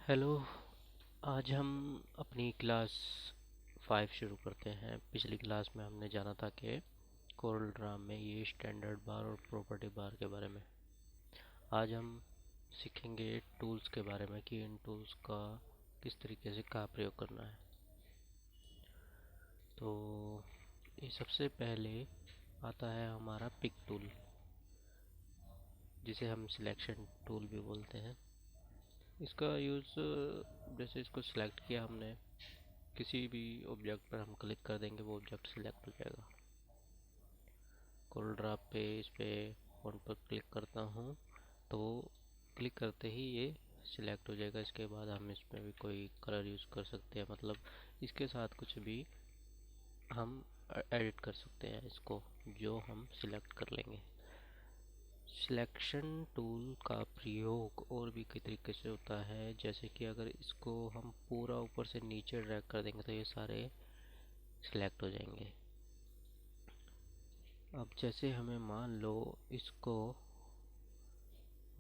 Hello. आज हम अपनी क्लास 5 शुरू करते हैं। पिछली क्लास में हमने जाना था कि कोरल ड्रा में ये स्टैंडर्ड बार और प्रॉपर्टी बार के बारे में। आज हम सीखेंगे टूल्स के बारे में कि इन टूल्स का किस तरीके से क्या प्रयोग करना है। तो ये सबसे पहले आता है हमारा पिक टूल, जिसे हम सिलेक्शन टूल भी बोलते हैं। इसका यूज़ जैसे इसको सिलेक्ट किया हमने, किसी भी ऑब्जेक्ट पर हम क्लिक कर देंगे, वो ऑब्जेक्ट सिलेक्ट हो जाएगा। कोरल ड्रा पे इस पे फ़ॉन्ट पर क्लिक करता हूँ तो क्लिक करते ही ये सिलेक्ट हो जाएगा। इसके बाद हम इसमें भी कोई कलर यूज़ कर सकते हैं, मतलब इसके साथ कुछ भी हम एडिट कर सकते हैं इसको, जो हम सिलेक्ट कर लेंगे। सिलेक्शन टूल का प्रयोग और भी कई तरीके से होता है, जैसे कि अगर इसको हम पूरा ऊपर से नीचे ड्रैग कर देंगे तो ये सारे सिलेक्ट हो जाएंगे। अब जैसे हमें मान लो इसको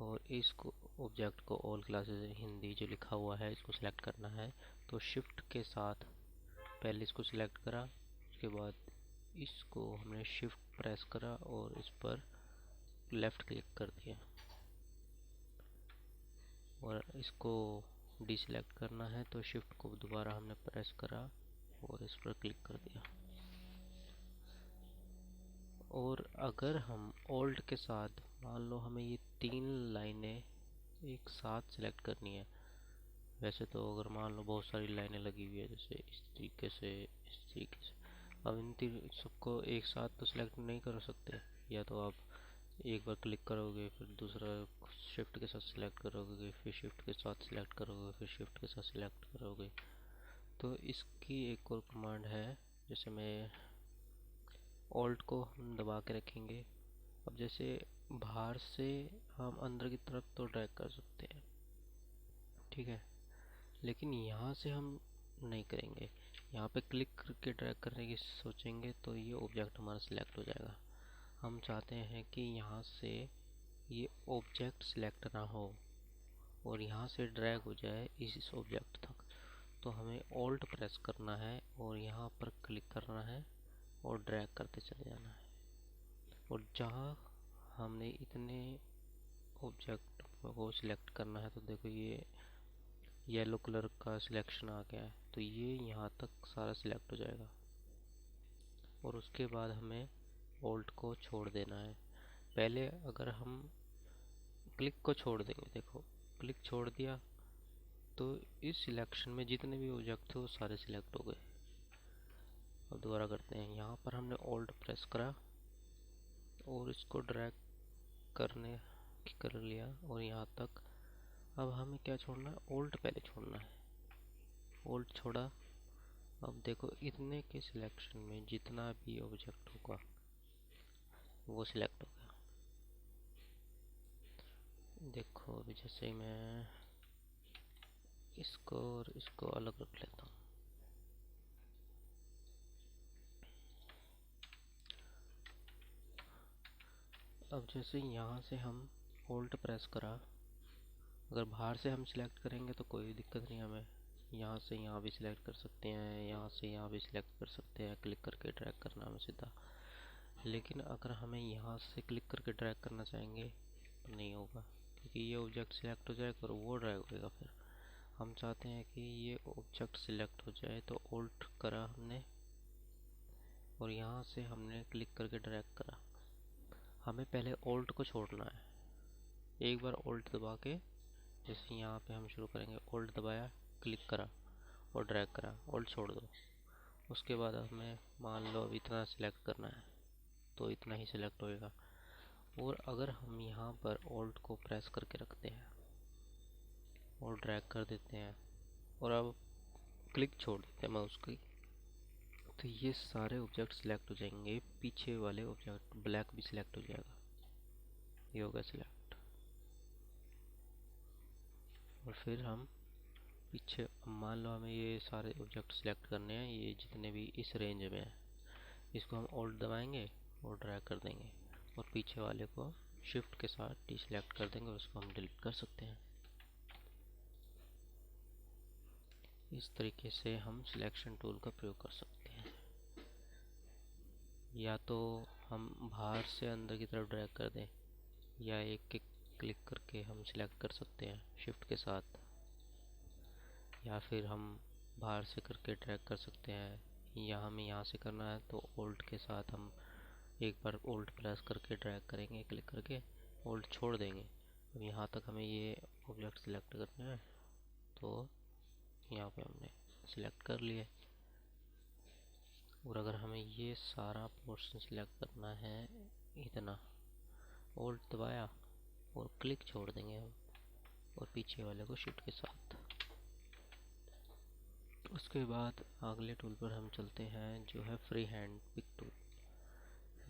और इसको ऑब्जेक्ट को ऑल क्लासेस हिंदी जो लिखा हुआ है इसको सिलेक्ट करना है, तो शिफ्ट के साथ पहले इसको सिलेक्ट करा, उसके बाद इसको हमने शिफ्ट प्रेस करा और इस पर लेफ़्ट क्लिक कर दिया, और इसको डिसेलेक्ट करना है तो शिफ्ट को दोबारा हमने प्रेस करा और इस पर क्लिक कर दिया। और अगर हम ऑल्ट के साथ मान लो हमें ये 3 लाइनें एक साथ सिलेक्ट करनी है, वैसे तो अगर मान लो बहुत सारी लाइनें लगी हुई है जैसे इस तरीके से इस तरीके से, अब इन सबको एक साथ तो सिलेक्ट नहीं कर सकते। या तो आप एक बार क्लिक करोगे, फिर दूसरा शिफ्ट के साथ सिलेक्ट करोगे, फिर शिफ्ट के साथ सिलेक्ट करोगे, फिर शिफ्ट के साथ सिलेक्ट करोगे। तो इसकी एक और कमांड है, जैसे मैं ऑल्ट को हम दबा के रखेंगे। अब जैसे बाहर से हम अंदर की तरफ तो ड्रैग कर सकते हैं, ठीक है, लेकिन यहाँ से हम नहीं करेंगे। यहाँ पे क्लिक करके ड्रैग करने की सोचेंगे तो ये ऑब्जेक्ट हमारा सिलेक्ट हो जाएगा। हम चाहते हैं कि यहाँ से ये ऑब्जेक्ट सिलेक्ट ना हो और यहाँ से ड्रैग हो जाए इस ऑब्जेक्ट तक, तो हमें ऑल्ट प्रेस करना है और यहाँ पर क्लिक करना है और ड्रैग करते चले जाना है। और जहाँ हमने इतने ऑब्जेक्ट को सिलेक्ट करना है, तो देखो ये येलो कलर का सिलेक्शन आ गया है, तो ये यहाँ तक सारा सिलेक्ट हो जाएगा। और उसके बाद हमें ऑल्ट को छोड़ देना है। पहले अगर हम क्लिक को छोड़ देंगे, देखो क्लिक छोड़ दिया तो इस सिलेक्शन में जितने भी ऑब्जेक्ट थे वो सारे सिलेक्ट हो गए। अब दोबारा करते हैं, यहाँ पर हमने ऑल्ट प्रेस करा और इसको ड्रैग करने कर लिया और यहाँ तक। अब हमें क्या छोड़ना है, ऑल्ट पहले छोड़ना है। ऑल्ट छोड़ा, अब देखो इतने के सिलेक्शन में जितना भी ऑब्जेक्ट होगा वो सिलेक्ट हो गया। देखो अभी जैसे मैं इसको और इसको अलग रख लेता हूँ। अब जैसे यहाँ से हम ऑल्ट प्रेस करा, अगर बाहर से हम सिलेक्ट करेंगे तो कोई दिक्कत नहीं, हमें यहाँ से यहाँ भी सिलेक्ट कर सकते हैं, यहाँ से यहाँ भी सिलेक्ट कर सकते हैं, क्लिक करके ड्रैग करना हमें सीधा। लेकिन अगर हमें यहाँ से क्लिक करके ड्रैग करना चाहेंगे तो नहीं होगा, क्योंकि ये ऑब्जेक्ट सिलेक्ट हो जाएगा और वो ड्रैग होएगा। फिर हम चाहते हैं कि ये ऑब्जेक्ट सिलेक्ट हो जाए, तो ऑल्ट करा हमने और यहाँ से हमने क्लिक करके ड्रैग करा। हमें पहले ऑल्ट को छोड़ना है। एक बार ऑल्ट दबा के, जैसे यहाँ पे हम शुरू करेंगे, ऑल्ट दबाया, क्लिक करा और ड्रैग करा, ऑल्ट छोड़ दो। उसके बाद हमें मान लो अब इतना सिलेक्ट करना है तो इतना ही सिलेक्ट होएगा। और अगर हम यहाँ पर ऑल्ट को प्रेस करके रखते हैं और ड्रैग कर देते हैं और अब क्लिक छोड़ देते हैं माउस की, तो ये सारे ऑब्जेक्ट सिलेक्ट हो जाएंगे। पीछे वाले ऑब्जेक्ट ब्लैक भी सिलेक्ट हो जाएगा, ये होगा सिलेक्ट। और फिर हम पीछे मान लो हमें ये सारे ऑब्जेक्ट सिलेक्ट करने हैं, ये जितने भी इस रेंज में है, इसको हम ऑल्ट दबाएंगे और ड्रैग कर देंगे और पीछे वाले को शिफ्ट के साथ डिसेलेक्ट कर देंगे और उसको हम डिलीट कर सकते हैं। इस तरीके से हम सिलेक्शन टूल का प्रयोग कर सकते हैं। या तो हम बाहर से अंदर की तरफ ड्रैग कर दें, या एक क्लिक करके हम सिलेक्ट कर सकते हैं शिफ्ट के साथ, या फिर हम बाहर से करके ड्रैग कर सकते हैं, या हमें यहाँ से करना है तो ओल्ट के साथ हम एक बार ओल्ट प्रेस करके ड्रैग करेंगे, क्लिक करके ओल्ट छोड़ देंगे। अब यहाँ तक हमें ये ऑब्जेक्ट सिलेक्ट करना है, तो यहाँ पे हमने सिलेक्ट कर लिए। और अगर हमें ये सारा पोर्शन सिलेक्ट करना है, इतना ओल्ट दबाया और क्लिक छोड़ देंगे हम, और पीछे वाले को शिफ्ट के साथ। उसके बाद अगले टूल पर हम चलते हैं, जो है फ्री हैंड पिक टूल।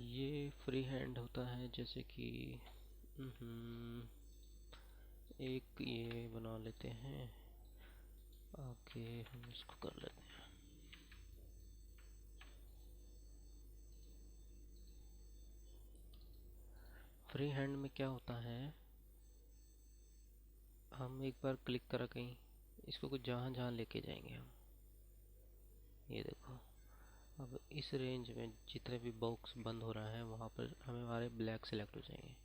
ये फ्री हैंड होता है, जैसे कि एक ये बना लेते हैं, आगे हम इसको कर लेते हैं। फ्री हैंड में क्या होता है, हम एक बार क्लिक करा कहीं, इसको कुछ जहाँ जहाँ लेके जाएंगे हम। ये देखो, अब इस रेंज में जितने भी बॉक्स बंद हो रहा है वहाँ पर हमें हमारे ब्लैक सिलेक्ट हो जाएंगे।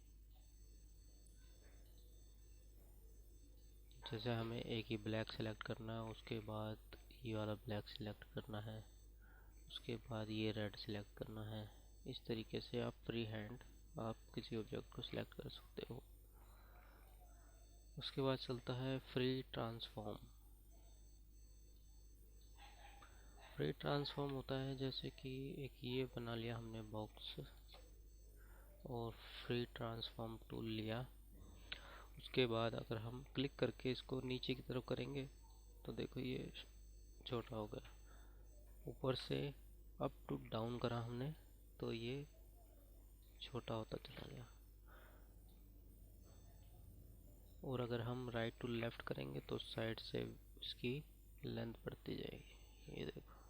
जैसे हमें एक ही ब्लैक सिलेक्ट करना है, उसके बाद ये वाला ब्लैक सिलेक्ट करना है, उसके बाद ये रेड सिलेक्ट करना है। इस तरीके से आप फ्री हैंड आप किसी ऑब्जेक्ट को सिलेक्ट कर सकते हो। उसके बाद चलता है फ्री ट्रांसफॉर्म। फ्री ट्रांसफॉर्म होता है, जैसे कि एक ये बना लिया हमने बॉक्स, और फ्री ट्रांसफॉर्म टूल लिया। उसके बाद अगर हम क्लिक करके इसको नीचे की तरफ करेंगे तो देखो ये छोटा हो गया। ऊपर से अप टू डाउन करा हमने तो ये छोटा होता चला गया। और अगर हम राइट टू लेफ्ट करेंगे तो साइड से इसकी लेंथ बढ़ती जाएगी। ये देखो।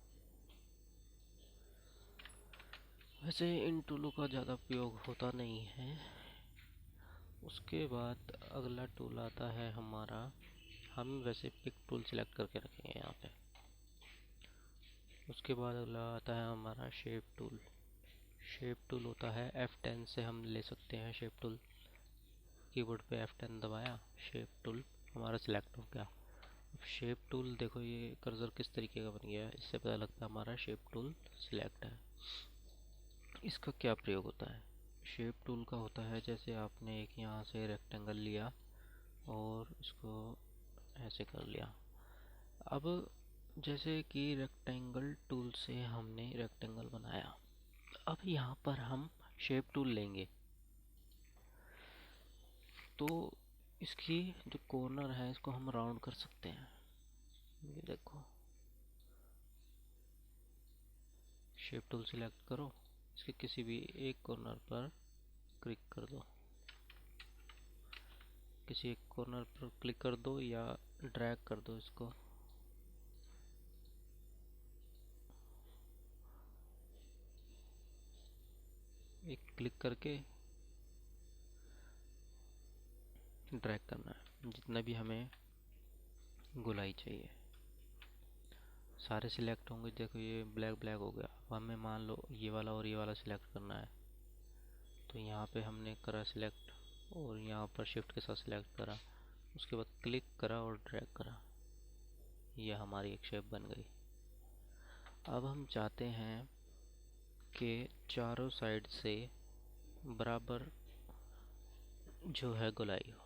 वैसे इन टूलों का ज़्यादा उपयोग होता नहीं है। उसके बाद अगला टूल आता है हमारा, हम वैसे पिक टूल सिलेक्ट करके रखेंगे यहाँ पे। उसके बाद अगला आता है हमारा शेप टूल। शेप टूल होता है F10 से हम ले सकते हैं शेप टूल। कीबोर्ड पे F10 दबाया, शेप टूल हमारा सिलेक्ट हो गया। अब शेप टूल देखो, ये कर्सर किस तरीके का बन गया है, इससे पता लगता है हमारा शेप टूल सिलेक्ट है। इसका क्या प्रयोग होता है? शेप टूल का होता है, जैसे आपने एक यहाँ से रेक्टेंगल लिया और इसको ऐसे कर लिया। अब जैसे कि रेक्टेंगल टूल से हमने रेक्टेंगल बनाया, अब यहाँ पर हम शेप टूल लेंगे तो इसकी जो कॉर्नर है इसको हम राउंड कर सकते हैं। ये देखो, शेप टूल सिलेक्ट करो, इसके किसी भी एक कॉर्नर पर क्लिक कर दो, किसी एक कॉर्नर पर क्लिक कर दो या ड्रैग कर दो इसको। एक क्लिक करके ड्रैग करना है जितना भी हमें गोलाई चाहिए। सारे सिलेक्ट होंगे। देखो ये ब्लैक ब्लैक हो गया। अब हमें मान लो ये वाला और ये वाला सिलेक्ट करना है, तो यहाँ पे हमने करा सिलेक्ट और यहाँ पर शिफ्ट के साथ सिलेक्ट करा, उसके बाद क्लिक करा और ड्रैग करा, ये हमारी एक शेप बन गई। अब हम चाहते हैं कि चारों साइड से बराबर जो है गोलाई हो,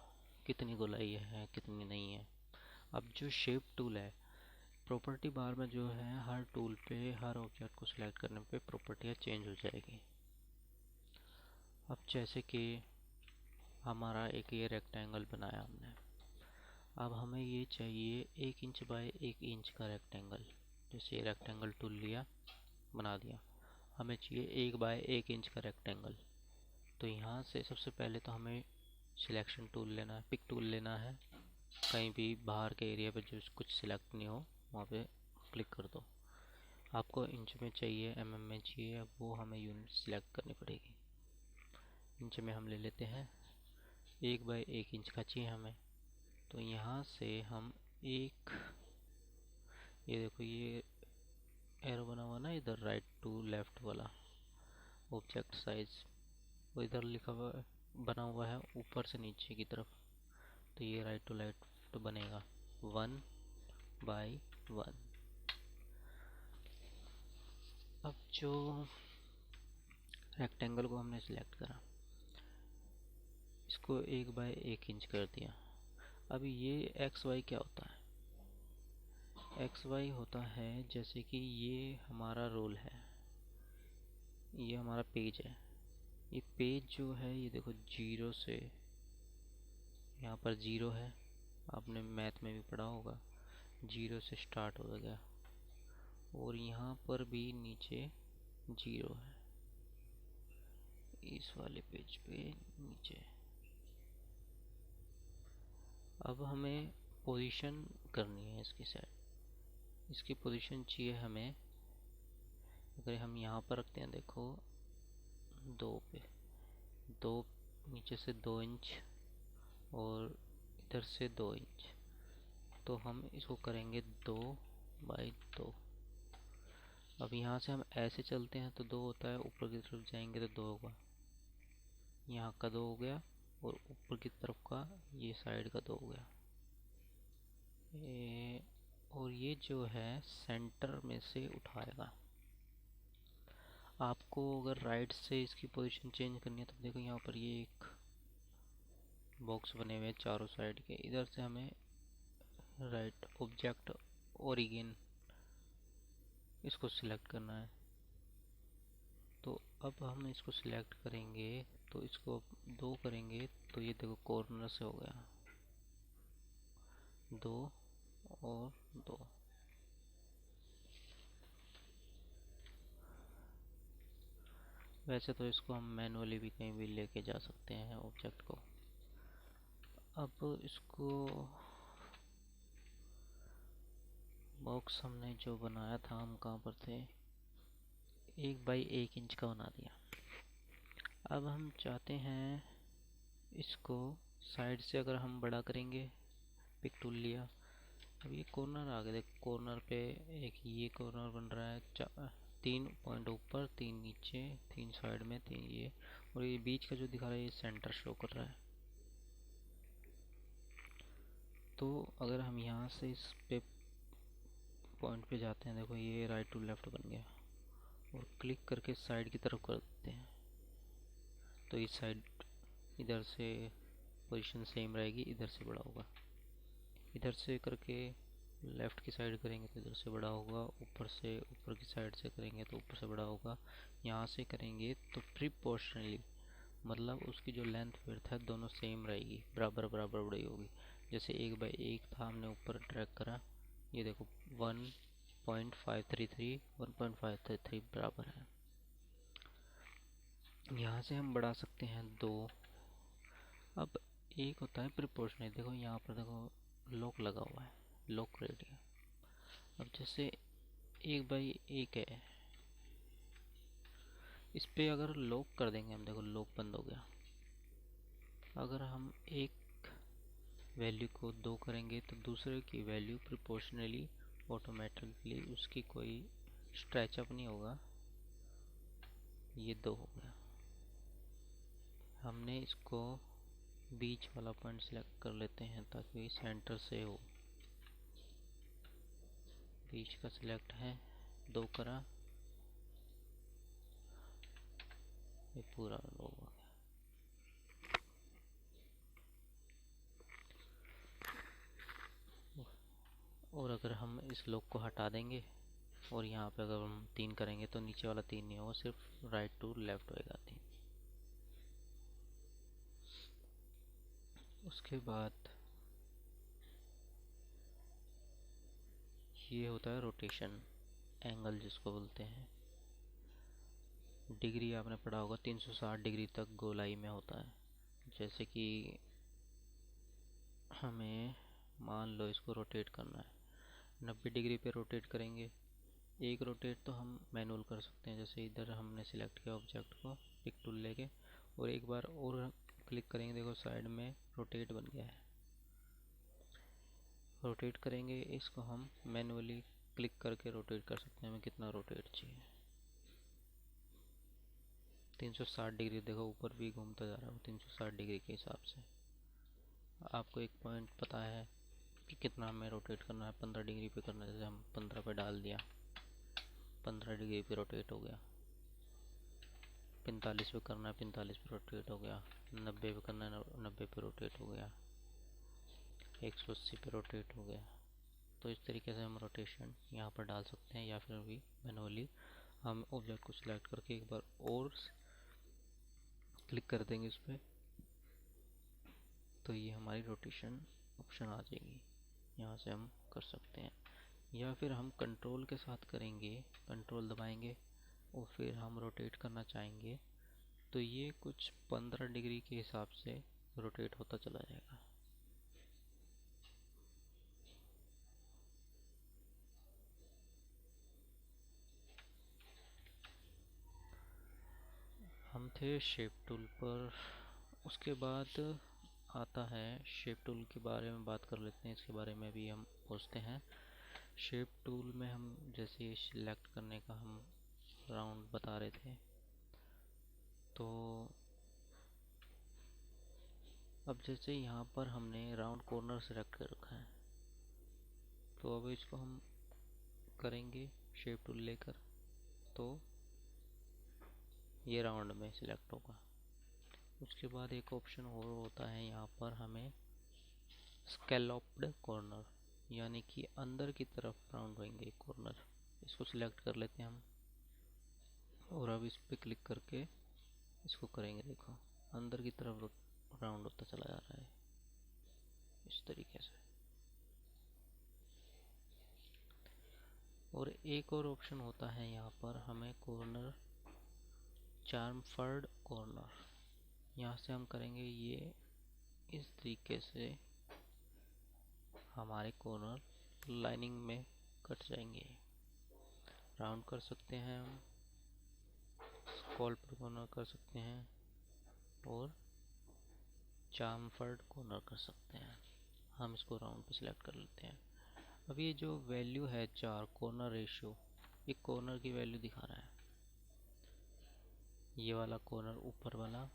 कितनी गोलाई है कितनी नहीं है। अब जो शेप टूल है, प्रॉपर्टी बार में जो है हर टूल पे हर ऑब्जेक्ट को सिलेक्ट करने पे प्रॉपर्टियाँ चेंज हो जाएगी। अब जैसे कि हमारा एक ये रेक्टेंगल बनाया हमने, अब हमें ये चाहिए 1 इंच बाय 1 इंच का रेक्टेंगल। जैसे ये रेक्टेंगल टूल लिया, बना दिया, हमें चाहिए 1 बाय 1 इंच का रेक्टेंगल। तो यहाँ से सबसे पहले तो हमें सिलेक्शन टूल लेना है, पिक टूल लेना है। कहीं भी बाहर के एरिया पे जो कुछ सिलेक्ट नहीं हो वहाँ पे क्लिक कर दो। आपको इंच में चाहिए, mm में चाहिए, अब वो हमें यूनिट सिलेक्ट करनी पड़ेगी। इंच में हम ले लेते हैं, 1 बाय 1 इंच का चाहिए हमें। तो यहाँ से हम 1 ये देखो ये एरो बना हुआ ना इधर, राइट टू लेफ्ट वाला ऑब्जेक्ट साइज, वो इधर लिखा हुआ बना हुआ है ऊपर से नीचे की तरफ। तो ये राइट टू लेफ्ट बनेगा 1/1। अब जो रेक्टेंगल को हमने सिलेक्ट करा, इसको 1/1 इंच कर दिया। अभी ये एक्स वाई क्या होता है? एक्स वाई होता है जैसे कि ये हमारा रोल है, ये हमारा पेज है। ये पेज जो है ये देखो जीरो से, यहाँ पर जीरो है, आपने मैथ में भी पढ़ा होगा, जीरो से स्टार्ट हो गया, और यहाँ पर भी नीचे जीरो है, इस वाले पेज पे नीचे। अब हमें पोजीशन करनी है इसकी साइड, इसकी पोजीशन चाहिए हमें। अगर हम यहाँ पर रखते हैं देखो 2 पे, 2 नीचे से 2 इंच और इधर से 2 इंच, तो हम इसको करेंगे 2/2। अब यहाँ से हम ऐसे चलते हैं तो 2 होता है, ऊपर की तरफ जाएंगे तो 2 होगा, यहाँ का 2 हो गया, और ऊपर की तरफ का ये साइड का 2 हो गया। और ये जो है सेंटर में से उठाएगा। आपको अगर राइट से इसकी पोजीशन चेंज करनी है तो देखो यहाँ पर ये एक बॉक्स बने हुए हैं चारों साइड के, इधर से हमें राइट ऑब्जेक्ट ओरिजिन इसको सिलेक्ट करना है। तो अब हम इसको सिलेक्ट करेंगे, तो इसको 2 करेंगे तो ये देखो कॉर्नर से हो गया 2 और 2। वैसे तो इसको हम मैनुअली भी कहीं भी लेके जा सकते हैं ऑब्जेक्ट को। अब इसको बॉक्स हमने जो बनाया था, हम कहाँ पर थे, 1/1 इंच का बना दिया। अब हम चाहते हैं इसको साइड से अगर हम बड़ा करेंगे, पिक टूल लिया, अब ये कॉर्नर आ गया, देख कॉर्नर पे एक ये कॉर्नर बन रहा है, 3 पॉइंट ऊपर, 3 नीचे, 3 साइड में, 3 ये, और ये बीच का जो दिखा रहा है ये सेंटर शो कर रहा है। तो अगर हम यहाँ से इस पे पॉइंट पे जाते हैं, देखो ये राइट टू लेफ्ट बन गया, और क्लिक करके साइड की तरफ कर देते हैं, तो इस साइड इधर से पोजीशन सेम रहेगी, इधर से बड़ा होगा। इधर से करके लेफ़्ट की साइड करेंगे तो इधर से बड़ा होगा, ऊपर से ऊपर की साइड से करेंगे तो ऊपर से बड़ा होगा, यहाँ से करेंगे तो प्रिपोर्शनली, मतलब उसकी जो लेंथ विड्थ है दोनों सेम रहेगी, बराबर बराबर बड़ी होगी। जैसे 1/1 था, हमने ऊपर ट्रैक करा, ये देखो 1.533 1.533 बराबर है। यहाँ से हम बढ़ा सकते हैं 2। अब एक होता है प्रिपोर्शनल, देखो यहाँ पर देखो लॉक लगा हुआ है, लॉक रेडियस। अब जैसे 1/1 है, इस पे अगर लॉक कर देंगे हम, देखो लॉक बंद हो गया। अगर हम एक वैल्यू को 2 करेंगे तो दूसरे की वैल्यू प्रोपोर्शनली ऑटोमेटिकली उसकी कोई स्ट्रेचअप नहीं होगा, ये 2 हो गया। हमने इसको बीच वाला पॉइंट सेलेक्ट कर लेते हैं ताकि सेंटर से हो, बीच का सिलेक्ट है, 2 करा, ये पूरा लो हो गया। और अगर हम इस लॉक को हटा देंगे और यहाँ पे अगर हम 3 करेंगे तो नीचे वाला 3 नहीं होगा, सिर्फ राइट टू लेफ्ट होएगा 3। उसके बाद ये होता है रोटेशन एंगल, जिसको बोलते हैं। डिग्री आपने पढ़ा होगा, 360 डिग्री तक गोलाई में होता है। जैसे कि हमें मान लो इसको रोटेट करना है, 90 डिग्री पे रोटेट करेंगे। एक रोटेट तो हम मैनुअल कर सकते हैं, जैसे इधर हमने सिलेक्ट किया ऑब्जेक्ट को पिक टूल लेके, और एक बार और क्लिक करेंगे, देखो साइड में रोटेट बन गया है। रोटेट करेंगे इसको हम मैनुअली क्लिक करके रोटेट कर सकते हैं, हमें कितना रोटेट चाहिए। 360 डिग्री, देखो ऊपर भी घूमता जा रहा है वो 360 डिग्री के हिसाब से। आपको एक पॉइंट पता है कि कितना हमें रोटेट करना है, 15 डिग्री पे करना है, जैसे हम 15 पे डाल दिया, 15 डिग्री पे रोटेट हो गया। 45 पे करना है, 45 पे रोटेट हो गया। 90 पे करना है, 90 पे रोटेट हो गया। 180 पे रोटेट हो गया। तो इस तरीके से हम रोटेशन यहाँ पर डाल सकते हैं, या फिर भी मैनुअली हम ऑब्जेक्ट को सिलेक्ट करके एक बार और क्लिक कर देंगे इस पर, तो ये हमारी रोटेशन ऑप्शन आ जाएगी। यहाँ से हम कर सकते हैं, या फिर हम कंट्रोल के साथ करेंगे, कंट्रोल दबाएंगे और फिर हम रोटेट करना चाहेंगे तो ये कुछ 15 डिग्री के हिसाब से रोटेट होता चला जाएगा। हम थे शेप टूल पर। उसके बाद आता है शेप टूल के बारे में बात कर लेते हैं, इसके बारे में भी हम पूछते हैं। शेप टूल में हम जैसे सिलेक्ट करने का हम राउंड बता रहे थे, तो अब जैसे यहाँ पर हमने राउंड कॉर्नर सेलेक्ट कर रखा है, तो अब इसको हम करेंगे शेप टूल लेकर, तो ये राउंड में सिलेक्ट होगा। उसके बाद एक ऑप्शन और होता है यहाँ पर, हमें स्कैलॉप्ड कॉर्नर, यानी कि अंदर की तरफ राउंड होंगे कॉर्नर, इसको सिलेक्ट कर लेते हैं हम। और अब इस पर क्लिक करके इसको करेंगे, देखो अंदर की तरफ राउंड होता चला जा रहा है इस तरीके से। और एक और ऑप्शन होता है यहाँ पर, हमें कॉर्नर चार्मफर्ड कॉर्नर, यहाँ से हम करेंगे ये इस तरीके से हमारे कॉर्नर लाइनिंग में कट जाएंगे। राउंड कर सकते हैं हम, स्कॉल्प्ड कॉर्नर कर सकते हैं और चार्मफर्ड कॉर्नर कर सकते हैं। हम इसको राउंड पे सिलेक्ट कर लेते हैं। अब ये जो वैल्यू है 4 कॉर्नर रेशियो, ये कॉर्नर की वैल्यू दिखा रहा है। ये वाला कॉर्नर ऊपर वाला,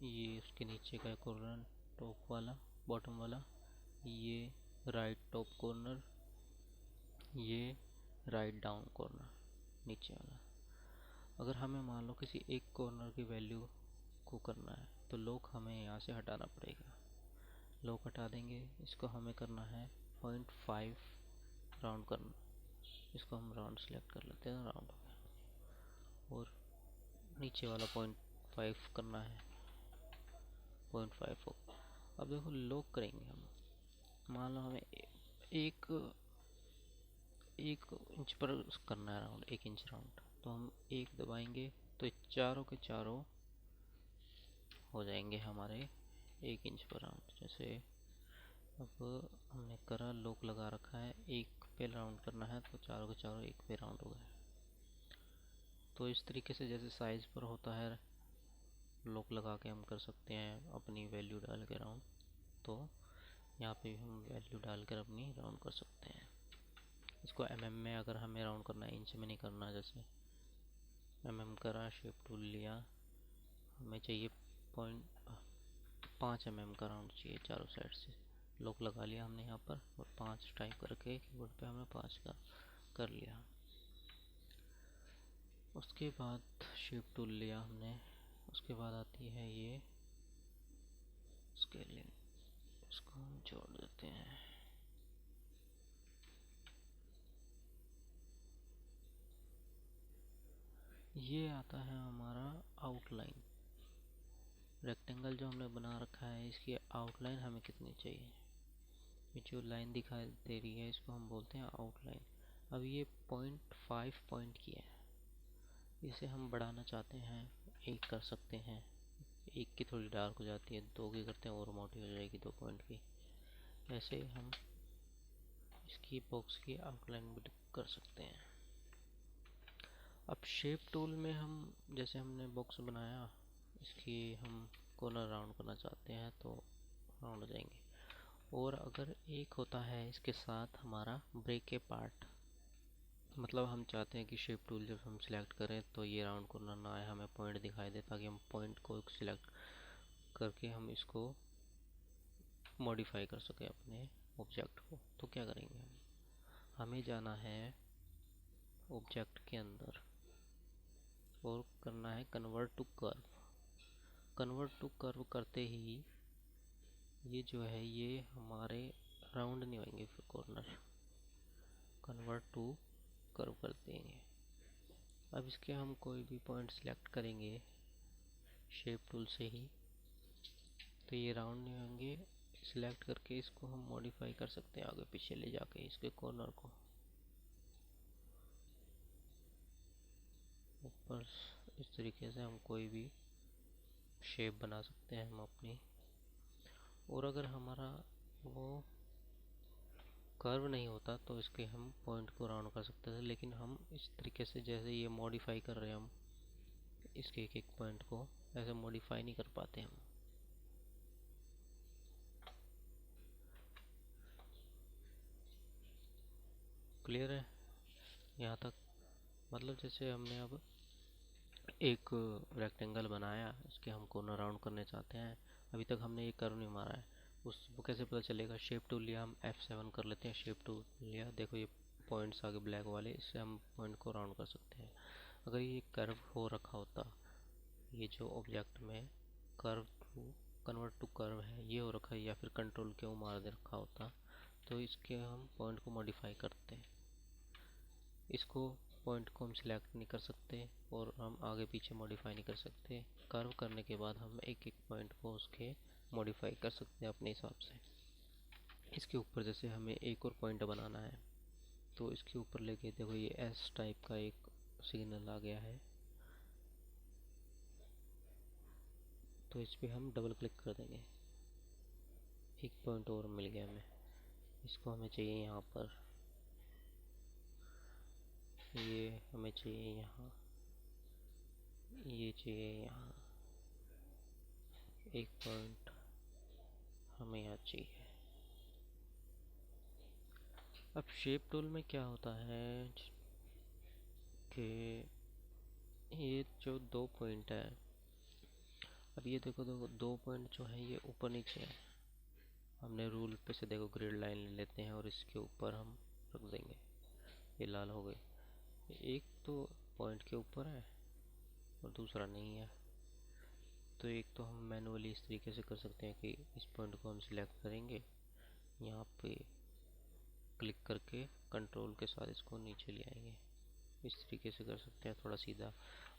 ये उसके नीचे का कॉर्नर टॉप वाला, बॉटम वाला, ये राइट टॉप कॉर्नर, ये राइट डाउन कॉर्नर नीचे वाला। अगर हमें मान लो किसी एक कॉर्नर की वैल्यू को करना है तो लॉक हमें यहाँ से हटाना पड़ेगा। लॉक हटा देंगे, इसको हमें करना है 0.5 राउंड करना, इसको हम राउंड सेलेक्ट कर लेते हैं, राउंड हो गया। और नीचे वाला 0.5 करना है, 0.5 हो। अब देखो लॉक करेंगे हम, मान लो हमें एक इंच पर करना है राउंड, 1 इंच राउंड, तो हम एक दबाएंगे तो चारों के चारों हो जाएंगे हमारे 1 इंच पर राउंड। जैसे अब हमने करा, लॉक लगा रखा है, एक पे राउंड करना है तो चारों के चारों एक पे राउंड हो गए। तो इस तरीके से जैसे साइज पर होता है, लॉक लगा के हम कर सकते हैं अपनी वैल्यू डाल के राउंड। तो यहाँ पे भी हम वैल्यू डालकर अपनी राउंड कर सकते हैं। इसको mm में अगर हमें राउंड करना है, इंच में नहीं करना, जैसे mm करा, शेप टूल लिया, हमें चाहिए 0.5 mm का राउंड चाहिए चारों साइड से। लॉक लगा लिया हमने यहाँ पर और 5 टाइप करके कीबोर्ड पे हमने 5 का कर लिया। उसके बाद शेप टूल लिया हमने, उसके बाद आती है ये स्केलिंग, इसको हम जोड़ देते हैं। ये आता है हमारा आउटलाइन, रेक्टेंगल जो हमने बना रखा है इसकी आउटलाइन हमें कितनी चाहिए। ये जो लाइन दिखाई दे रही है इसको हम बोलते हैं आउटलाइन। अब ये 0.5 पॉइंट की है, इसे हम बढ़ाना चाहते हैं, 1 कर सकते हैं। 1 की थोड़ी डार्क हो जाती है, 2 की करते हैं और मोटी हो जाएगी 2 पॉइंट की। ऐसे हम इसकी बॉक्स की आउटलाइन भी कर सकते हैं। अब शेप टूल में हम जैसे हमने बॉक्स बनाया, इसकी हम कॉर्नर राउंड करना चाहते हैं तो राउंड हो जाएंगे। और अगर एक होता है इसके साथ हमारा ब्रेक के पार्ट, मतलब हम चाहते हैं कि शेप टूल जब हम सिलेक्ट करें तो ये राउंड कॉर्नर ना आए, हमें पॉइंट दिखाई दे, ताकि हम पॉइंट को सिलेक्ट करके हम इसको मॉडिफाई कर सकें अपने ऑब्जेक्ट को। तो क्या करेंगे हम, हमें जाना है ऑब्जेक्ट के अंदर और करना है convert to curve. Convert to curve करते ही ये जो है ये हमारे राउंड नहीं होंगे, फिर कॉर्नर कन्वर्ट टू कर्व कर देंगे। अब इसके हम कोई भी पॉइंट सिलेक्ट करेंगे शेप टूल से ही, तो ये राउंड नहीं होंगे। सिलेक्ट करके इसको हम मॉडिफाई कर सकते हैं आगे पीछे ले जाके इसके कॉर्नर को ऊपर। इस तरीके से हम कोई भी शेप बना सकते हैं हम अपनी। और अगर हमारा वो कर्व नहीं होता तो इसके हम पॉइंट को राउंड कर सकते थे, लेकिन हम इस तरीके से जैसे ये मॉडिफाई कर रहे हैं हम इसके एक एक पॉइंट को, ऐसे मॉडिफाई नहीं कर पाते हम। क्लियर है यहाँ तक? मतलब जैसे हमने अब एक रेक्टेंगल बनाया, इसके हम कॉर्नर राउंड करने चाहते हैं, अभी तक हमने ये कर्व नहीं मारा है, उसको कैसे पता चलेगा? शेप टूल लिया, हम F7 कर लेते हैं, शेप टूल लिया, देखो ये पॉइंट्स आगे ब्लैक वाले, इससे हम पॉइंट को राउंड कर सकते हैं। अगर ये कर्व हो रखा होता, ये जो ऑब्जेक्ट में curve to convert to curve है ये हो रखा है, या फिर कंट्रोल क्यों मार दे रखा होता, तो इसके हम पॉइंट को मॉडिफाई करते हैं। इसको पॉइंट को हम सिलेक्ट नहीं कर सकते और हम आगे पीछे मॉडिफाई नहीं कर सकते। कर्व करने के बाद हम एक एक पॉइंट को उसके मॉडिफाई कर सकते हैं अपने हिसाब से। इसके ऊपर जैसे हमें एक और पॉइंट बनाना है, तो इसके ऊपर लेके देखो ये एस टाइप का एक सिग्नल आ गया है, तो इस पर हम डबल क्लिक कर देंगे, एक पॉइंट और मिल गया हमें। इसको हमें चाहिए यहाँ पर, ये हमें चाहिए यहाँ, ये चाहिए यहाँ, एक पॉइंट हमें यहाँ चाहिए। अब शेप टूल में क्या होता है कि ये जो दो पॉइंट है, अब ये देखो दो पॉइंट जो है ये ऊपर नीचे है। हमने रूल पे से देखो ग्रिड लाइन ले लेते हैं और इसके ऊपर हम रख देंगे, ये लाल हो गई। एक तो पॉइंट के ऊपर है और दूसरा नहीं है, तो एक तो हम मैनुअली इस तरीके से कर सकते हैं कि इस पॉइंट को हम सिलेक्ट करेंगे, यहाँ पे क्लिक करके कंट्रोल के साथ इसको नीचे ले आएंगे, इस तरीके से कर सकते हैं थोड़ा सीधा।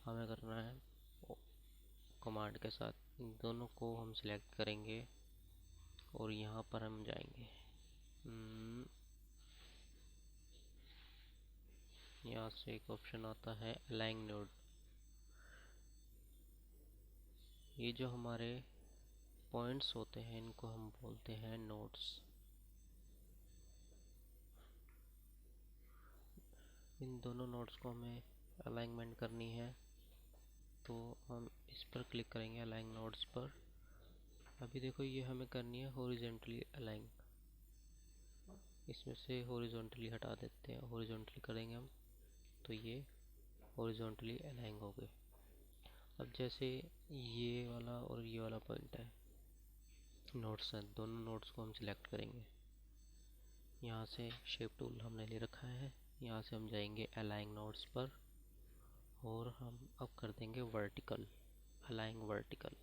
हमें करना है कमांड के साथ इन दोनों को हम सिलेक्ट करेंगे और यहाँ पर हम जाएंगे, यहाँ से एक ऑप्शन आता है अलाइन नोड। ये जो हमारे पॉइंट्स होते हैं इनको हम बोलते हैं नोड्स। इन दोनों नोड्स को हमें अलाइनमेंट करनी है, तो हम इस पर क्लिक करेंगे अलाइन नोड्स पर। अभी देखो ये हमें करनी है हॉरिजॉन्टली अलाइन, इसमें से हॉरिजॉन्टली हटा देते हैं, हॉरिजॉन्टली करेंगे हम तो ये हॉरिजॉन्टली अलाइन हो गए। अब जैसे ये वाला और ये वाला पॉइंट है, नोड्स हैं, दोनों नोड्स को हम सिलेक्ट करेंगे। यहाँ से शेप टूल हमने ले रखा है, यहाँ से हम जाएंगे अलाइन नोड्स पर और हम अब कर देंगे वर्टिकल अलाइन वर्टिकल,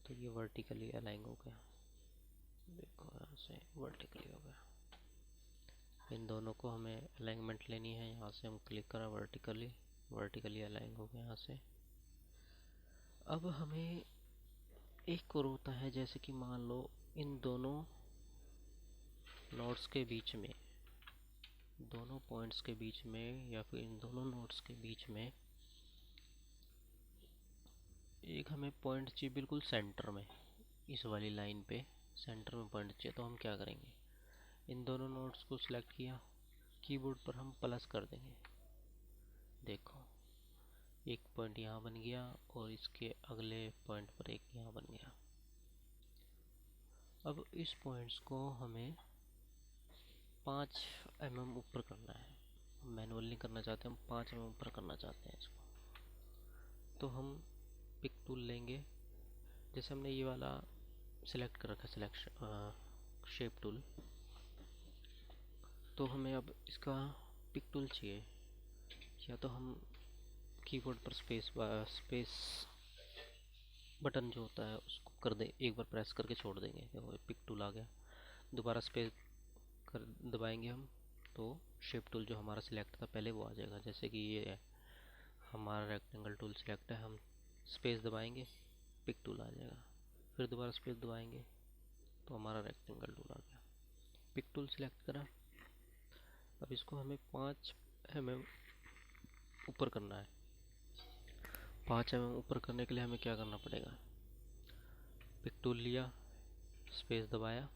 तो ये वर्टिकली अलाइन हो गया, देखो यहाँ से वर्टिकली हो गया। इन दोनों को हमें अलाइनमेंट लेनी है, यहाँ से हम क्लिक करा वर्टिकली, वर्टिकली अलाइन हो गया यहाँ से। अब हमें एक और होता है, जैसे कि मान लो इन दोनों नोड्स के बीच में, दोनों पॉइंट्स के बीच में या फिर इन दोनों नोड्स के बीच में एक हमें पॉइंट चाहिए बिल्कुल सेंटर में, इस वाली लाइन पे सेंटर में पॉइंट चाहिए। तो हम क्या करेंगे, इन दोनों नोड्स को सिलेक्ट किया, कीबोर्ड पर हम प्लस कर देंगे, देखो एक पॉइंट यहाँ बन गया और इसके अगले पॉइंट पर एक यहाँ बन गया। अब इस पॉइंट्स को हमें 5 mm ऊपर करना है, मैनुअल नहीं करना चाहते, हम 5 mm ऊपर करना चाहते हैं इसको। तो हम पिक टूल लेंगे। जैसे हमने ये वाला सिलेक्ट कर रखा है, सिलेक्शन शेप टूल, तो हमें अब इसका पिक टूल चाहिए। या तो हम कीबोर्ड पर स्पेस बटन जो होता है उसको कर दें, एक बार प्रेस करके छोड़ देंगे, देखो पिक टूल आ गया। दोबारा स्पेस कर दबाएंगे हम, तो शेप टूल जो हमारा सिलेक्ट था पहले वो आ जाएगा। जैसे कि ये है, हमारा रेक्टेंगल टूल सिलेक्ट है, हम स्पेस दबाएंगे, पिक टूल आ जाएगा। फिर दोबारा स्पेस दबाएंगे तो हमारा रेक्टेंगल टूल आ गया। पिक टूल सिलेक्ट करा। अब इसको हमें 5 mm ऊपर करना है। 5 mm ऊपर करने के लिए हमें क्या करना पड़ेगा, पिक टूल लिया, स्पेस दबाया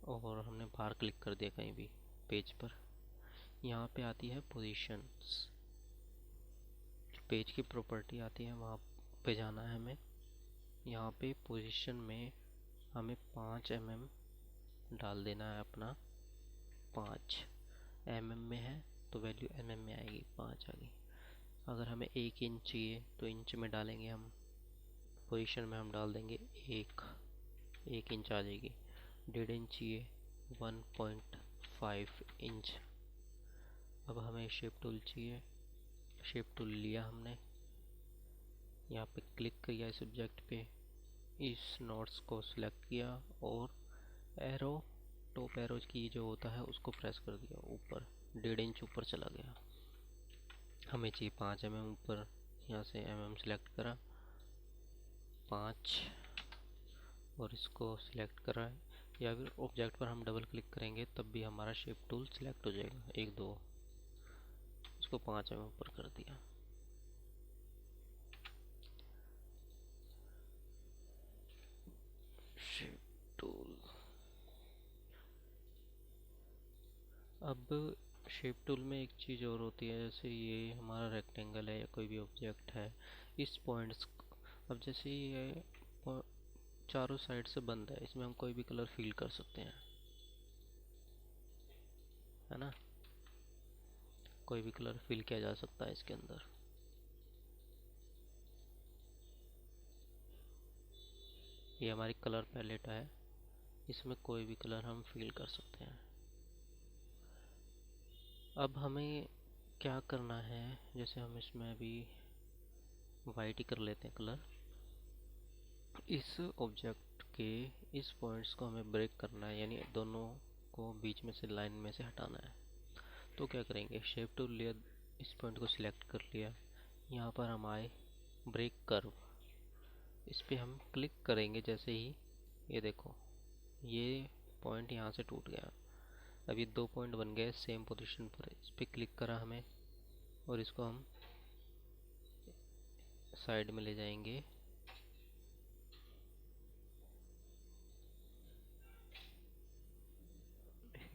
और हमने बाहर क्लिक कर दिया कहीं भी पेज पर। यहाँ पे आती है पोजीशंस, जो पेज की प्रॉपर्टी आती है वहाँ पे जाना है हमें। यहाँ पे पोजीशन में हमें 5 mm डाल देना है अपना। 5 mm में है तो वैल्यू mm में आएगी, 5 आ गई। अगर हमें 1 इंच चाहिए तो इंच में डालेंगे हम, पोजीशन में हम डाल देंगे 1 इंच आ जाएगी। 1.5 इंच चाहिए 1.5 इंच। अब हमें शेप टूल चाहिए, शेप टूल लिया हमने, यहाँ पे क्लिक किया इस ऑब्जेक्ट पे, इस नोट्स को सिलेक्ट किया और एरो, टॉप एरो की जो होता है उसको प्रेस कर दिया ऊपर, 1.5 इंच ऊपर चला गया। हमें चाहिए 5 mm ऊपर, यहाँ से mm सिलेक्ट करा 5 और इसको सिलेक्ट करा है। या फिर ऑब्जेक्ट पर हम डबल क्लिक करेंगे तब भी हमारा शेप टूल सिलेक्ट हो जाएगा। 1 2 इसको 5 mm ऊपर कर दिया। Shape tool. अब शेप टूल में एक चीज़ और होती है, जैसे ये हमारा रेक्टेंगल है या कोई भी ऑब्जेक्ट है, इस पॉइंट्स, अब जैसे ये चारों साइड से बंद है, इसमें हम कोई भी कलर फिल कर सकते हैं, है ना, कोई भी कलर फिल किया जा सकता है इसके अंदर। ये हमारी कलर पैलेट है, इसमें कोई भी कलर हम फिल कर सकते हैं। अब हमें क्या करना है, जैसे हम इसमें अभी वाइट ही कर लेते हैं कलर। इस ऑब्जेक्ट के इस पॉइंट्स को हमें ब्रेक करना है, यानी दोनों को बीच में से लाइन में से हटाना है। तो क्या करेंगे, शेप टूल लिया, इस पॉइंट को सिलेक्ट कर लिया, यहाँ पर हम आए ब्रेक कर्व, इस पे हम क्लिक करेंगे। जैसे ही ये देखो ये पॉइंट यहाँ से टूट गया। अब ये 2 पॉइंट बन गए सेम पोजीशन पर। इस पे क्लिक करा हमें और इसको हम साइड में ले जाएंगे।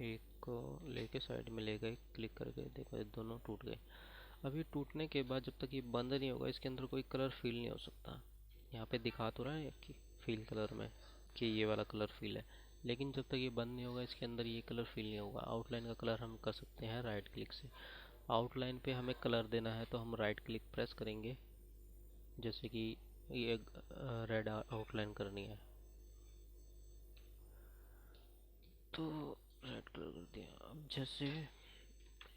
एक को लेके साइड में ले गए, क्लिक करके देखो ये दोनों टूट गए। अब ये टूटने के बाद जब तक ये बंद नहीं होगा इसके अंदर कोई कलर फिल नहीं हो सकता। यहाँ पे दिखा तो रहा है कि फिल कलर में कि ये वाला कलर फिल है, लेकिन जब तक ये बंद नहीं होगा इसके अंदर ये कलर फिल नहीं होगा। आउटलाइन का कलर हम कर सकते हैं राइट क्लिक से। आउटलाइन पे हमें कलर देना है तो हम राइट क्लिक प्रेस करेंगे, जैसे कि ये रेड आउटलाइन करनी है तो रेड कलर कर दिया। अब जैसे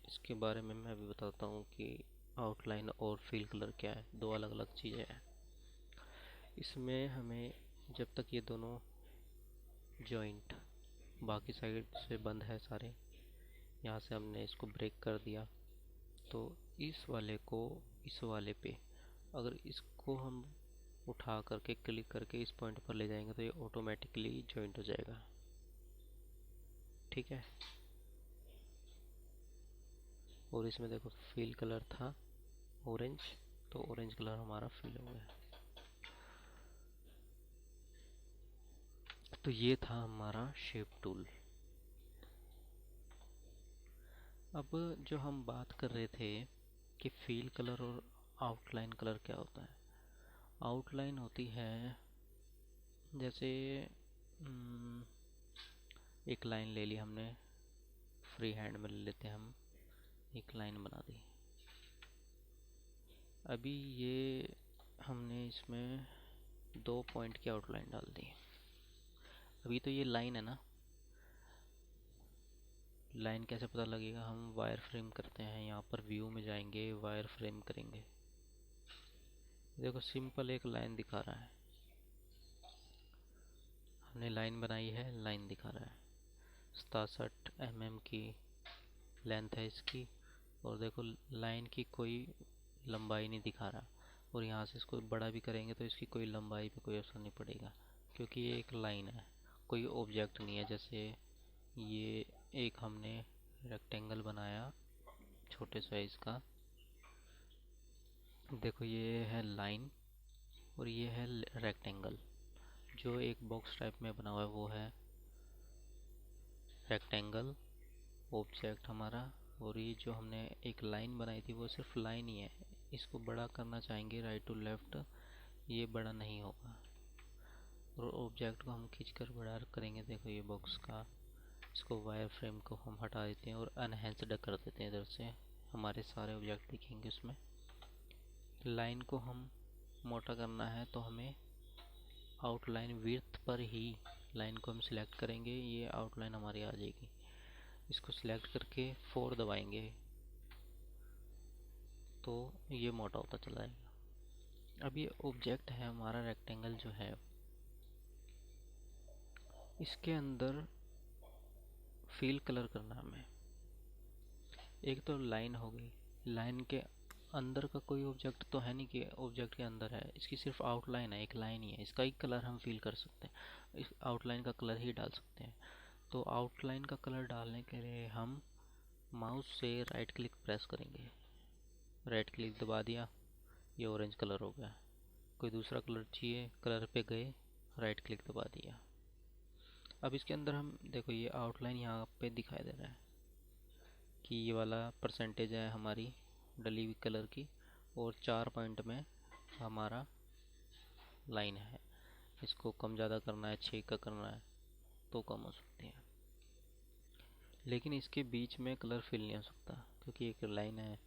इसके बारे में मैं अभी बताता हूँ कि आउटलाइन और फिल कलर क्या है, 2 अलग अलग चीज़ें हैं। इसमें हमें जब तक ये दोनों जॉइंट बाकी साइड से बंद है सारे, यहाँ से हमने इसको ब्रेक कर दिया, तो इस वाले को इस वाले पे अगर इसको हम उठा करके क्लिक करके इस पॉइंट पर ले जाएंगे तो ये ऑटोमेटिकली जॉइंट हो जाएगा। ठीक है, और इसमें देखो फिल कलर था ऑरेंज, तो ऑरेंज कलर हमारा फिल हो गया। तो ये था हमारा शेप टूल। अब जो हम बात कर रहे थे कि फिल कलर और आउटलाइन कलर क्या होता है। आउटलाइन होती है जैसे एक लाइन ले ली हमने, फ्री हैंड में ले लेते हैं हम, एक लाइन बना दी। अभी ये हमने इसमें 2 पॉइंट की आउटलाइन डाल दी। अभी तो ये लाइन है ना, लाइन कैसे पता लगेगा? हम वायर फ्रेम करते हैं, यहाँ पर व्यू में जाएंगे, वायर फ्रेम करेंगे। देखो सिंपल एक लाइन दिखा रहा है, हमने लाइन बनाई है, लाइन दिखा रहा है। 67 mm की लेंथ है इसकी, और देखो लाइन की कोई लंबाई नहीं दिखा रहा। और यहाँ से इसको बड़ा भी करेंगे तो इसकी कोई लंबाई पे कोई असर नहीं पड़ेगा, क्योंकि ये एक लाइन है, कोई ऑब्जेक्ट नहीं है। जैसे ये एक हमने रेक्टेंगल बनाया छोटे साइज का, देखो ये है लाइन और ये है रेक्टेंगल। जो एक बॉक्स टाइप में बना हुआ है वो है रेक्टेंगल ऑब्जेक्ट हमारा, और ये जो हमने एक लाइन बनाई थी वो सिर्फ लाइन ही है। इसको बड़ा करना चाहेंगे राइट टू लेफ्ट, ये बड़ा नहीं होगा। और ऑब्जेक्ट को हम खींचकर बड़ा करेंगे, देखो ये बॉक्स का, इसको वायर फ्रेम को हम हटा देते हैं और अनहेंस्ड कर देते हैं। इधर से हमारे सारे ऑब्जेक्ट दिखेंगे उसमें। लाइन को हम मोटा करना है तो हमें आउटलाइन विड्थ पर ही लाइन को हम सिलेक्ट करेंगे, ये आउटलाइन हमारी आ जाएगी। इसको सिलेक्ट करके 4 दबाएंगे तो ये मोटा होता चला जाएगा। अब ये ऑब्जेक्ट है हमारा रेक्टेंगल जो है, इसके अंदर फील कलर करना हमें। एक तो लाइन हो गई, लाइन के अंदर का कोई ऑब्जेक्ट तो है नहीं कि ऑब्जेक्ट के अंदर है, इसकी सिर्फ आउटलाइन है, एक लाइन ही है। इसका ही कलर हम फील कर सकते हैं, इस आउटलाइन का कलर ही डाल सकते हैं। तो आउटलाइन का कलर डालने के लिए हम माउस से राइट क्लिक प्रेस करेंगे, राइट क्लिक दबा दिया, ये ऑरेंज कलर हो गया। कोई दूसरा कलर चाहिए, कलर पे गए, राइट क्लिक दबा दिया। अब इसके अंदर हम देखो ये आउटलाइन यहाँ पे दिखाई दे रहा है कि ये वाला परसेंटेज है हमारी डली हुई कलर की, और 4 पॉइंट में हमारा लाइन है। इसको कम ज़्यादा करना है, 6 का करना है तो कम हो सकती है, लेकिन इसके बीच में कलर फिल नहीं हो सकता क्योंकि एक लाइन है।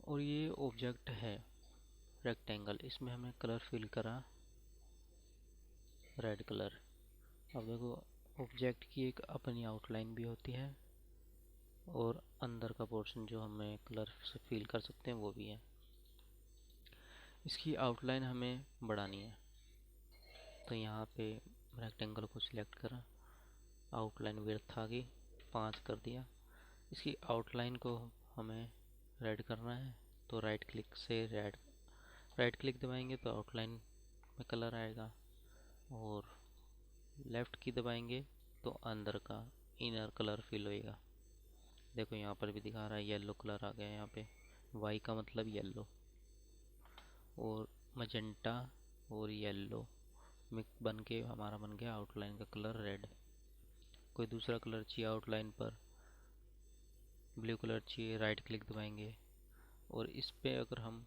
और ये ऑब्जेक्ट है रेक्टेंगल, इसमें हमें कलर फिल करा रेड कलर। अब देखो ऑब्जेक्ट की एक अपनी आउटलाइन भी होती है और अंदर का पोर्शन जो हमें कलर से फील कर सकते हैं वो भी है। इसकी आउटलाइन हमें बढ़ानी है तो यहाँ पे रेक्टेंगल को सिलेक्ट करा, आउटलाइन विड्थ आ गई, 5 कर दिया। इसकी आउटलाइन को हमें रेड करना है तो राइट क्लिक से रेड, राइट क्लिक दबाएंगे तो आउटलाइन में कलर आएगा, और लेफ़्ट की दबाएंगे तो अंदर का इनर कलर फिल होएगा। देखो यहाँ पर भी दिखा रहा है येलो कलर आ गया यहाँ पे, वाई का मतलब येलो, और मजेंटा और येलो मिक्स बन के हमारा बन गया आउटलाइन का कलर रेड। कोई दूसरा कलर चाहिए आउटलाइन पर, ब्लू कलर चाहिए, राइट क्लिक दबाएंगे, और इस पे अगर हम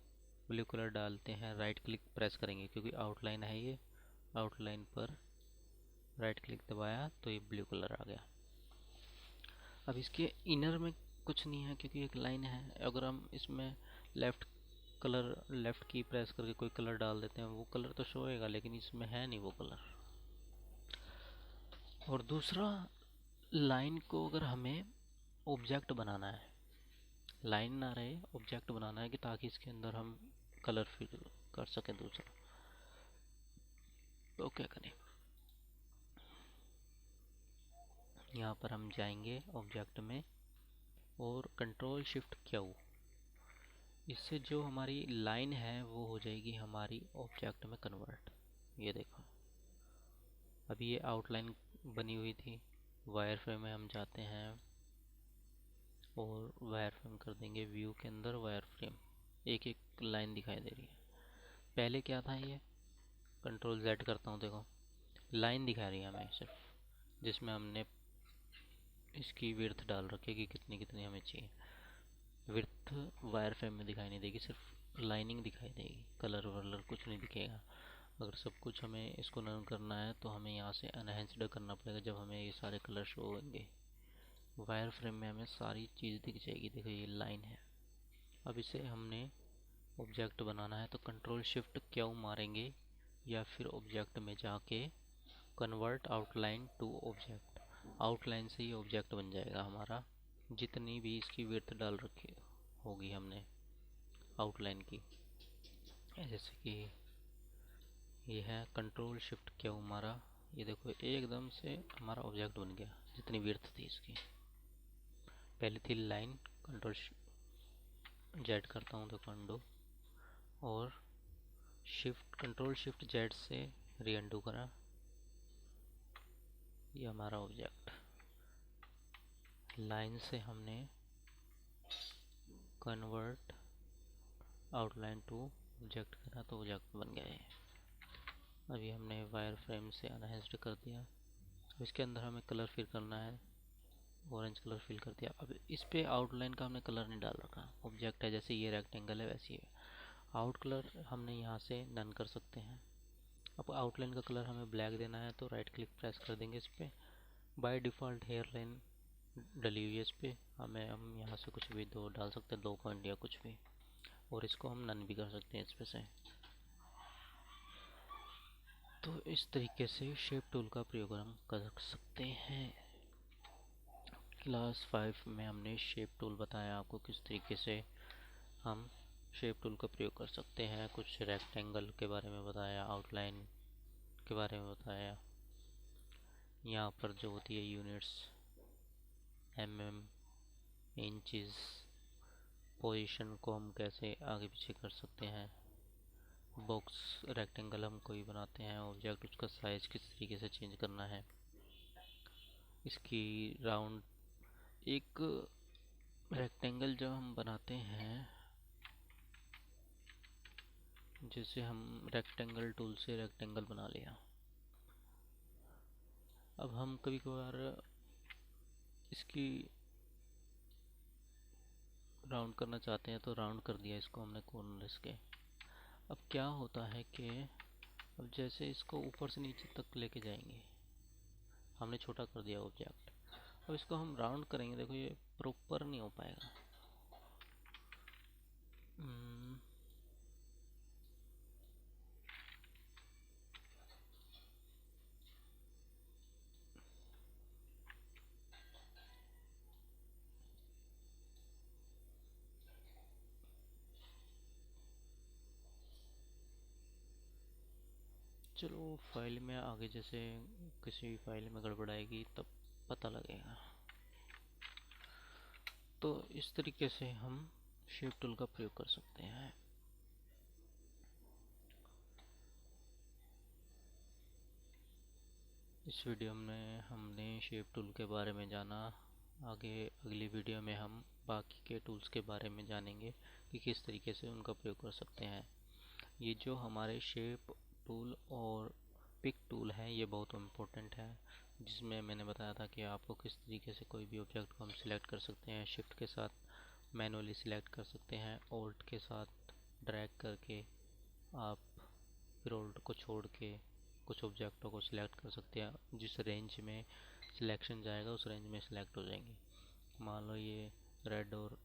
ब्लू कलर डालते हैं राइट क्लिक प्रेस करेंगे क्योंकि आउटलाइन है ये, आउटलाइन पर राइट क्लिक दबाया तो ये ब्लू कलर आ गया। अब इसके इनर में कुछ नहीं है क्योंकि एक लाइन है। अगर हम इसमें लेफ़्ट की प्रेस करके कोई कलर डाल देते हैं वो कलर तो शो होएगा, लेकिन इसमें है नहीं वो कलर। और दूसरा, लाइन को अगर हमें ऑब्जेक्ट बनाना है, लाइन ना रहे ऑब्जेक्ट बनाना है कि ताकि इसके अंदर हम कलर फिल कर सकें दूसरा, तो क्या करें? यहाँ पर हम जाएंगे ऑब्जेक्ट में और कंट्रोल शिफ्ट क्यू, इससे जो हमारी लाइन है वो हो जाएगी हमारी ऑब्जेक्ट में कन्वर्ट। ये देखो अभी ये आउटलाइन बनी हुई थी, वायर फ्रेम में हम जाते हैं और वायर फ्रेम कर देंगे व्यू के अंदर वायर फ्रेम, एक एक लाइन दिखाई दे रही है। पहले क्या था, ये कंट्रोल Z करता हूँ, देखो लाइन दिखा रही है हमें सिर्फ, जिसमें हमने इसकी विड्थ डाल रखी है कि कितनी कितनी हमें चाहिए। विड्थ वायर फ्रेम में दिखाई नहीं देगी, सिर्फ लाइनिंग दिखाई देगी, कलर वलर कुछ नहीं दिखेगा। अगर सब कुछ हमें इसको नन करना है तो हमें यहाँ से एनहेंस्ड करना पड़ेगा जब हमें ये सारे कलर शो होंगे। वायर फ्रेम में हमें सारी चीज़ दिख जाएगी। देखो ये लाइन है। अब इसे हमने ऑब्जेक्ट बनाना है तो कंट्रोल शिफ्ट क्यू मारेंगे या फिर ऑब्जेक्ट में जाके convert outline to object, outline से ही ऑब्जेक्ट बन जाएगा हमारा। जितनी भी इसकी विड्थ डाल रखी होगी हमने आउटलाइन की, जैसे कि ये है कंट्रोल शिफ्ट क्यू हमारा, ये देखो एकदम से हमारा ऑब्जेक्ट बन गया जितनी विड्थ थी इसकी। पहले थी लाइन, कंट्रोल जेड करता हूँ तो अंडू, और शिफ्ट कंट्रोल शिफ्ट जेड से री अंडू करा, ये हमारा ऑब्जेक्ट। लाइन से हमने कन्वर्ट आउटलाइन टू ऑब्जेक्ट करा तो ऑब्जेक्ट बन गया है। अभी हमने वायर फ्रेम से अनहेंस्ड कर दिया। अब इसके अंदर हमें कलर फिल करना है, ऑरेंज कलर फिल कर दिया। अब इस पे आउटलाइन का हमने कलर नहीं डाल रखा, ऑब्जेक्ट है जैसे ये रेक्टेंगल है वैसे ही है। आउट कलर हमने यहाँ से नन कर सकते हैं। अब आउटलाइन का कलर हमें ब्लैक देना है तो राइट क्लिक प्रेस कर देंगे इस पर। बाय डिफ़ॉल्ट हेयर लाइन डली हुई है इस पर, हम यहाँ से कुछ भी दो डाल सकते हैं, 2 पॉइंट या कुछ भी, और इसको हम नन भी कर सकते हैं इस पे से। तो इस तरीके से शेप टूल का प्रयोग हम कर सकते हैं। क्लास 5 में हमने शेप टूल बताया आपको किस तरीके से हम शेप टूल का प्रयोग कर सकते हैं। कुछ रेक्टेंगल के बारे में बताया, आउटलाइन के बारे में बताया। यहाँ पर जो होती है यूनिट्स, mm, इंचेस, पोजीशन को हम कैसे आगे पीछे कर सकते हैं। बॉक्स रेक्टेंगल हम कोई बनाते हैं ऑब्जेक्ट, उसका साइज किस तरीके से चेंज करना है। इसकी राउंड, एक रेक्टेंगल जब हम बनाते हैं, जैसे हम रेक्टेंगल टूल से रेक्टेंगल बना लिया, अब हम कभी कभार इसकी राउंड करना चाहते हैं तो राउंड कर दिया इसको हमने कॉर्नर्स के। अब क्या होता है कि अब जैसे इसको ऊपर से नीचे तक लेके जाएंगे, हमने छोटा कर दिया ऑब्जेक्ट। अब इसको हम राउंड करेंगे, देखो ये प्रॉपर नहीं हो पाएगा। चलो फाइल में आगे जैसे किसी फाइल में गड़बड़ आएगी तब पता लगेगा। तो इस तरीके से हम शेप टूल का प्रयोग कर सकते हैं। इस वीडियो में हमने शेप टूल के बारे में जाना। आगे अगली वीडियो में हम बाकी के टूल्स के बारे में जानेंगे कि किस तरीके से उनका प्रयोग कर सकते हैं। ये जो हमारे शेप टूल और पिक टूल है ये बहुत इम्पोर्टेंट है, जिसमें मैंने बताया था कि आपको किस तरीके से कोई भी ऑब्जेक्ट को हम सिलेक्ट कर सकते हैं। शिफ्ट के साथ मैनुअली सिलेक्ट कर सकते हैं, ऑल्ट के साथ ड्रैग करके आप फिर ऑल्ट को छोड़ के कुछ ऑब्जेक्टों को सिलेक्ट कर सकते हैं। जिस रेंज में सिलेक्शन जाएगा उस रेंज में सिलेक्ट हो जाएंगे। मान लो ये रेड और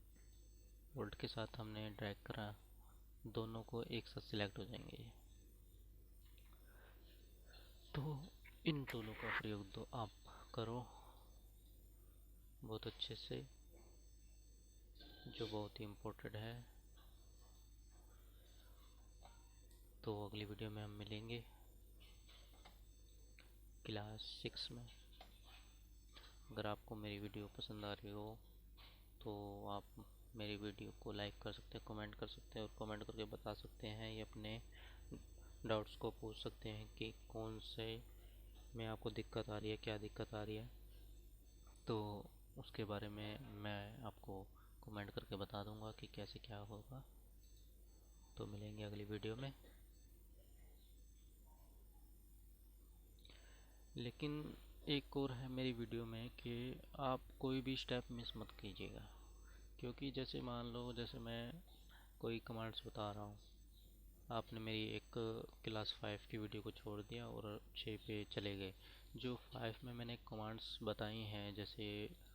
ऑल्ट के साथ हमने ड्रैग करा, दोनों को एक साथ सिलेक्ट हो जाएंगे। तो इन टूलों का प्रयोग तो आप करो बहुत अच्छे से, जो बहुत ही इम्पोर्टेंट है। तो अगली वीडियो में हम मिलेंगे क्लास 6 में। अगर आपको मेरी वीडियो पसंद आ रही हो तो आप मेरी वीडियो को लाइक कर सकते हैं, कमेंट कर सकते हैं, और कमेंट करके बता सकते हैं या अपने डाउट्स को पूछ सकते हैं कि कौन से में आपको दिक्कत आ रही है, क्या दिक्कत आ रही है। तो उसके बारे में मैं आपको कमेंट करके बता दूंगा कि कैसे क्या होगा। तो मिलेंगे अगली वीडियो में। लेकिन एक और है मेरी वीडियो में कि आप कोई भी स्टेप मिस मत कीजिएगा, क्योंकि जैसे मान लो जैसे मैं कोई कमांड्स बता रहा हूँ, आपने मेरी एक क्लास 5 की वीडियो को छोड़ दिया और 6 पे चले गए, जो 5 में मैंने कमांड्स बताई हैं, जैसे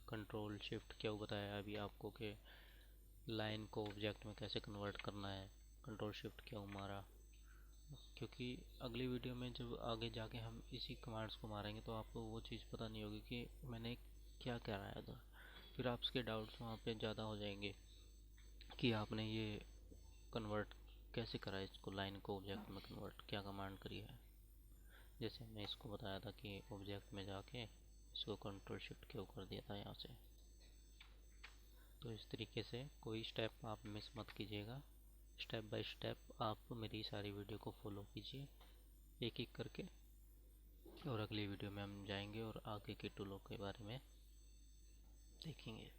कंट्रोल शिफ्ट क्या बताया अभी आपको कि लाइन को ऑब्जेक्ट में कैसे कन्वर्ट करना है, कंट्रोल शिफ्ट क्या मारा, क्योंकि अगली वीडियो में जब आगे जाके हम इसी कमांड्स को मारेंगे तो आपको वो चीज़ पता नहीं होगी कि मैंने क्या कराया था। फिर आपके डाउट्स वहाँ पे ज़्यादा हो जाएंगे कि आपने ये कन्वर्ट कैसे करा, इसको लाइन को ऑब्जेक्ट में कन्वर्ट क्या कमांड करी है। जैसे हमने इसको बताया था कि ऑब्जेक्ट में जाके इसको कंट्रोल शिफ्ट क्यों कर दिया था यहाँ से। तो इस तरीके से कोई स्टेप आप मिस मत कीजिएगा, स्टेप बाय स्टेप आप मेरी सारी वीडियो को फॉलो कीजिए एक एक करके। और अगली वीडियो में हम जाएंगे और आगे के टूलों के बारे में देखेंगे।